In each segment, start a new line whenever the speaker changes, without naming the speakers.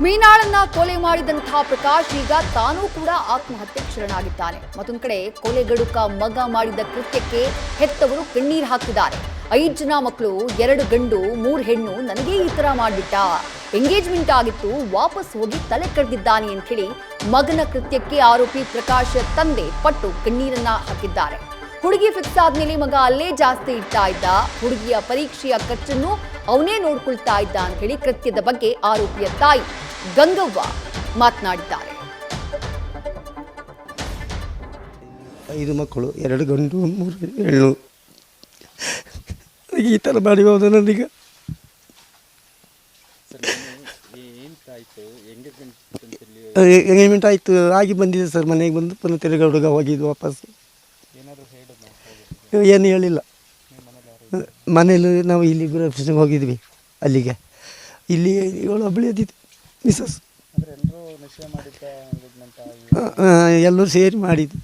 ಮೀನಾಳನ್ನ ಕೊಲೆ ಮಾಡಿದಂತಹ ಪ್ರಕಾಶ್ ಈಗ ತಾನೂ ಕೂಡ ಆತ್ಮಹತ್ಯೆಗೆ ಶರಣಾಗಿದ್ದಾನೆ. ಮತ್ತೊಂದು ಕಡೆ ಕೊಲೆಗಡುಕ ಮಗ ಮಾಡಿದ ಕೃತ್ಯಕ್ಕೆ ಹೆತ್ತವರು ಕಣ್ಣೀರು ಹಾಕ್ತಿದ್ದಾರೆ. 5 ಜನ ಮಕ್ಕಳು, 2 ಗಂಡು 3 ಹೆಣ್ಣು, ನನಗೆ ಈ ತರ ಮಾಡ್ಬಿಟ್ಟ, ಎಂಗೇಜ್ಮೆಂಟ್ ಆಗಿತ್ತು, ವಾಪಸ್ ಹೋಗಿ ತಲೆ ಕಡ್ದಿದ್ದಾನೆ ಅಂತ ಹೇಳಿ ಮಗನ ಕೃತ್ಯಕ್ಕೆ ಆರೋಪಿ ಪ್ರಕಾಶ್ ತಂದೆ ಪಟ್ಟು ಕಣ್ಣೀರನ್ನ ಹಾಕಿದ್ದಾರೆ. ಹುಡುಗಿ ಫಿಕ್ಸ್ ಆದ್ಮೇಲೆ ಮಗ ಅಲ್ಲೇ ಜಾಸ್ತಿ ಇಡ್ತಾ ಇದ್ದ, ಹುಡುಗಿಯ ಪರೀಕ್ಷೆಯ ಖರ್ಚನ್ನು ಅವನೇ ನೋಡ್ಕೊಳ್ತಾ ಇದ್ದ ಅಂತ ಹೇಳಿ ಕೃತ್ಯದ ಬಗ್ಗೆ ಆರೋಪಿಯ ತಾಯಿ ಗಂಗವ್ವ ಮಾತನಾಡಿದ್ದಾರೆ.
5 ಮಕ್ಕಳು, 2 ಗಂಡು 3 ಹೆಣ್ಣು, ಈ ಥರ ಮಾಡಿ ಹೋದ ನನಗೆ. ಎಂಗೇಜ್ಮೆಂಟ್ ಆಯಿತು, ಆಗಿ ಬಂದಿದೆ ಸರ್. ಮನೆಗೆ ಬಂದು ಪುನಃ ತಿರುಗಿ ಹುಡುಗ ಹೋಗಿದ್ದು ವಾಪಸ್. ಏನು ಹೇಳಿಲ್ಲ. ಮನೇಲಿ ನಾವು ಇಲ್ಲಿ ಗೃಹಪ್ರವೇಶಕ್ಕೆ ಹೋಗಿದ್ವಿ, ಅಲ್ಲಿಗೆ. ಇಲ್ಲಿ ಇವಳು ಒಬ್ಬಳೇ ಇದ್ದಿದ್ದು ಮಿಸಸ್. ಎಲ್ಲರೂ ಸೇರಿ ಮಾಡಿದ್ದು.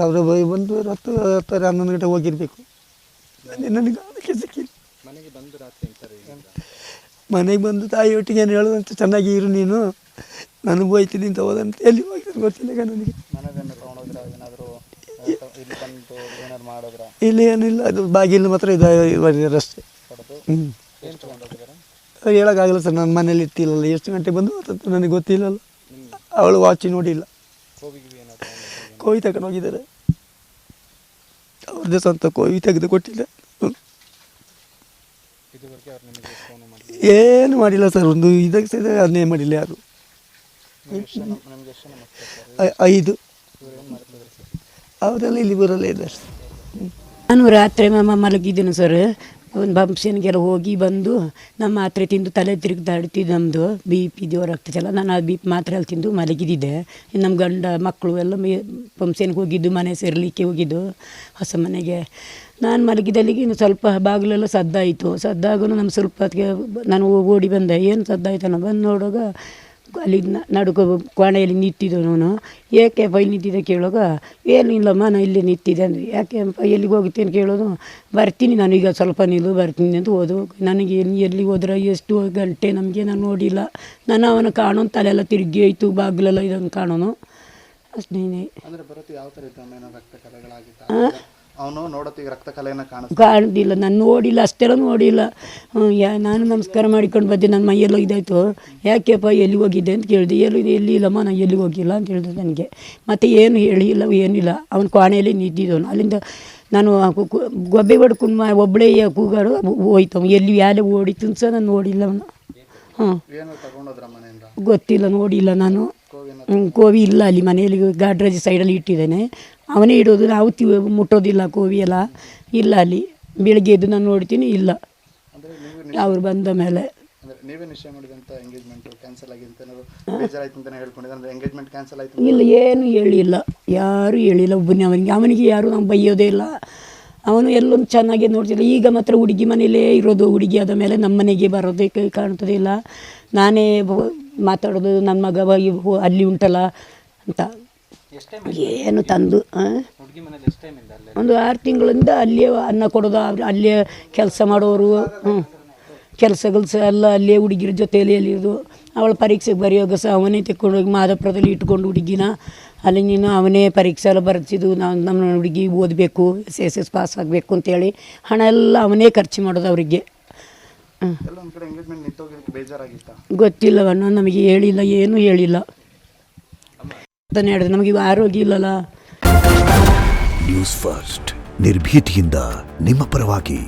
ಅವರು ಬಂದು 10-11 ಗಂಟೆ ಹೋಗಿರ್ಬೇಕು. ನನಗೆ ಅದಕ್ಕೆ ಸಿಕ್ಕಿಲ್ಲ. ಮನೆಗೆ ಬಂದು ತಾಯಿ ಒಟ್ಟಿಗೆ ಏನು ಹೇಳೋದಂತ, ಚೆನ್ನಾಗಿ ಇರು ನೀನು, ನನಗೆ ಹೋಯ್ತೀನಿ ಅಂತ ಹೋದಂತ. ಎಲ್ಲಿ ಹೋಗಿದ್ರು ಗೊತ್ತಿಲ್ಲ ನನಗೆ. ಇಲ್ಲಿ ಏನಿಲ್ಲ, ಅದು ಬಾಗಿಲು ಮಾತ್ರ ಇದು ಅಷ್ಟೇ. ಹೇಳೋಕ್ಕಾಗಲ್ಲ ಸರ್, ನನ್ನ ಮನೇಲಿ ಇರ್ತಿಲ್ಲಲ್ಲ, ಎಷ್ಟು ಗಂಟೆ ಬಂದು ಅಂತ ನನಗೆ ಗೊತ್ತಿಲ್ಲಲ್ಲ. ಅವಳು ವಾಚಿ ನೋಡಿಲ್ಲ. ಕೋವಿ ತಗೊಂಡು ಹೋಗಿದ್ದಾರೆ, ಅವ್ರದ್ದೇ ಸ್ವಂತ ಕೋವಿ ತೆಗೆದು ಕೊಟ್ಟಿಲ್ಲ. ಏನು ಮಾಡಿಲ್ಲ ಸರ್, ಒಂದು ಇದಕ್ಕೆ ಅದನ್ನೇ ಮಾಡಿಲ್ಲ ಯಾರು. 5 ಅವರೆಲ್ಲ ಇಲ್ಲಿ ಬರಲ್ಲ ಇದೆ.
ನಾನು ರಾತ್ರಿ ಮಲಗಿದ್ದೀನಿ ಸರ್. ಒಂದು ಫಂಕ್ಷನ್ಗೆಲ್ಲ ಹೋಗಿ ಬಂದು ನಮ್ಮ ಮಾತ್ರೆ ತಿಂದು ತಲೆ ತಿರುಗ್ದಾಡ್ತಿದ್ದು. ನಮ್ಮದು BP ಜೋರು ಆಗ್ತಿದ್ದಲ್ಲ, ನಾನು ಆ BP ಮಾತ್ರೆ ಅಲ್ಲಿ ತಿಂದು ಮಲಗಿದ್ದೆ. ನಮ್ಮ ಗಂಡ ಮಕ್ಕಳು ಎಲ್ಲ ಫಂಕ್ಷನ್ಗೆ ಹೋಗಿದ್ದು, ಮನೆ ಸೇರಲಿಕ್ಕೆ ಹೋಗಿದ್ದು ಹೊಸ ಮನೆಗೆ. ನಾನು ಮಲಗಿದಲ್ಲಿಗೆ ಇನ್ನು ಸ್ವಲ್ಪ ಬಾಗಿಲೆಲ್ಲ ಸದ್ದಾಯಿತು. ಸದ್ದಾಗೂ ನಮ್ಮ ಸ್ವಲ್ಪ ಹೊತ್ತಿಗೆ ನಾನು ಓಡಿ ಬಂದೆ. ಏನು ಸದ್ದಾಯ್ತು ನಾನು ಬಂದು ನೋಡುವಾಗ ಅಲ್ಲಿ ನಡುಕ ಕೋಣೆಯಲ್ಲಿ ನಿಂತಿದ್ದನು. ಏಕೆ ಪೈ ನಿಂತಿದ್ದೆ ಕೇಳುವಾಗ, ಏನಿಲ್ಲಮ್ಮ ನಾನು ಇಲ್ಲಿ ನಿಂತಿದ್ದೆ ಅಂದರೆ. ಯಾಕೆ ಎಲ್ಲಿಗೆ ಹೋಗ್ತೀನಿ ಕೇಳೋದು. ಬರ್ತೀನಿ ನಾನೀಗ ಸ್ವಲ್ಪ ನಿಲ್ಲು, ಬರ್ತೀನಿ ಅಂತ ಹೋದು. ನನಗೆ ಎಲ್ಲಿ ಹೋದ್ರೆ ಎಷ್ಟು ಗಂಟೆ ನಮಗೆ ನಾನು ನೋಡಿಲ್ಲ. ನಾನು ಅವನ ಕಾಣೋನು, ತಲೆಯೆಲ್ಲ ತಿರುಗಿ ಹೋಯ್ತು, ಬಾಗಿಲೆಲ್ಲ ಇದನ್ನು ಕಾಣೋನು ಅಷ್ಟೇ. ಕಾಣುದಿಲ್ಲ, ನಾನು ನೋಡಿಲ್ಲ, ಅಷ್ಟೆಲ್ಲ ನೋಡಿಲ್ಲ. ನಾನು ನಮಸ್ಕಾರ ಮಾಡಿಕೊಂಡು ಬಂದೆ. ನನ್ನ ಮೈಯೆಲ್ಲ ಇದಾಯಿತು. ಯಾಕೆಪ್ಪ ಎಲ್ಲಿ ಹೋಗಿದ್ದೆ ಅಂತ ಕೇಳಿದೆ. ಎಲ್ಲಿ ಇಲ್ಲಮ್ಮ ನಾನು ಎಲ್ಲಿಗೆ ಹೋಗಿಲ್ಲ ಅಂತ ಹೇಳಿದೆ ನನಗೆ. ಮತ್ತು ಏನು ಹೇಳಿಲ್ಲ, ಏನಿಲ್ಲ. ಅವನ ಕೋಣೆಯಲ್ಲಿ ನಿಂತಿದ್ದವನು. ಅಲ್ಲಿಂದ ನಾನು ಗೊಬ್ಬೆ ಹೊಡ್ಕೊಂಡು ಒಬ್ಬಳೇ ಕೂಗಾಡು ಹೋಯ್ತು. ಎಲ್ಲಿ ಯಾಲೆ ಓಡಿತು ಸಹ ನಾನು ನೋಡಿಲ್ಲ ಅವನು. ಗೊತ್ತಿಲ್ಲ, ನೋಡಿಲ್ಲ ನಾನು. ಕೋವಿ ಇಲ್ಲ ಅಲ್ಲಿ ಮನೆಯಲ್ಲಿ, ಗಾಡ್ರೇಜ್ ಸೈಡಲ್ಲಿ ಇಟ್ಟಿದ್ದೇನೆ. ಅವನೇ ಇಡೋದು, ನಾವು ಮುಟ್ಟೋದಿಲ್ಲ ಕೋವಿ ಎಲ್ಲ ಇಲ್ಲ ಅಲ್ಲಿ. ಬೆಳಿಗ್ಗೆ ಎದ್ದು ನಾನು ನೋಡ್ತೀನಿ, ಇಲ್ಲ. ಅವ್ರು ಬಂದ ಮೇಲೆ ಇಲ್ಲ, ಏನು ಹೇಳಿಲ್ಲ, ಯಾರು ಹೇಳಿಲ್ಲ. ಒಬ್ಬನೇ ಅವನಿಗೆ ಯಾರು ನಾವು ಬೈಯೋದೇ ಇಲ್ಲ. ಅವನು ಎಲ್ಲೊಂದು ಚೆನ್ನಾಗಿ ನೋಡ್ತಿಲ್ಲ. ಈಗ ಮಾತ್ರ ಹುಡುಗಿ ಮನೇಲೇ ಇರೋದು. ಹುಡುಗಿ ಆದ ಮೇಲೆ ನಮ್ಮ ಮನೆಗೆ ಬರೋದೇ ಕಾಣ್ತದೆ ಇಲ್ಲ. ನಾನೇ ಮಾತಾಡೋದು, ನನ್ನ ಮಗ ಅಲ್ಲಿ ಉಂಟಲ್ಲ ಅಂತ ಏನು ತಂದು. ಒಂದು 6 ತಿಂಗಳಿಂದ ಅಲ್ಲಿಯೇ ಅನ್ನ ಕೊಡೋದು, ಅಲ್ಲಿಯೇ ಕೆಲಸ ಮಾಡೋರು. ಕೆಲಸಗಳು ಸಹ ಎಲ್ಲ ಅಲ್ಲಿಯೇ ಹುಡುಗಿರ ಜೊತೆಯಲ್ಲಿ ಎಲ್ಲಿರೋದು. ಅವಳ ಪರೀಕ್ಷೆಗೆ ಬರೆಯೋಗ ಸಹ ಅವನೇ ತೆಕ್ಕೊಂಡೋಗಿ ಮಾದಪುರದಲ್ಲಿ ಇಟ್ಕೊಂಡು ಹುಡುಗಿನ ಅಲ್ಲಿ ನೀನು ಅವನೇ ಪರೀಕ್ಷೆ ಎಲ್ಲ ಬರೆಸಿದ್ದು. ನಮ್ಮ ಹುಡುಗಿ ಓದಬೇಕು, SS ಪಾಸ್ ಆಗಬೇಕು ಅಂತೇಳಿ ಹಣ ಎಲ್ಲ ಅವನೇ ಖರ್ಚು ಮಾಡೋದು ಅವರಿಗೆ. ಗೊತ್ತಿಲ್ಲವಣ್ಣ, ನಮಗೆ ಹೇಳಿಲ್ಲ, ಏನೂ ಹೇಳಿಲ್ಲ. ಹೇಳಿದ್ರೆ ನಮಗೆ ಆರೋಗ್ಯ ಇಲ್ಲಲ್ಲ.
ನ್ಯೂಸ್ ಫಸ್ಟ್, ನಿರ್ಭೀತಿಯಿಂದ ನಿಮ್ಮ ಪರವಾಗಿ.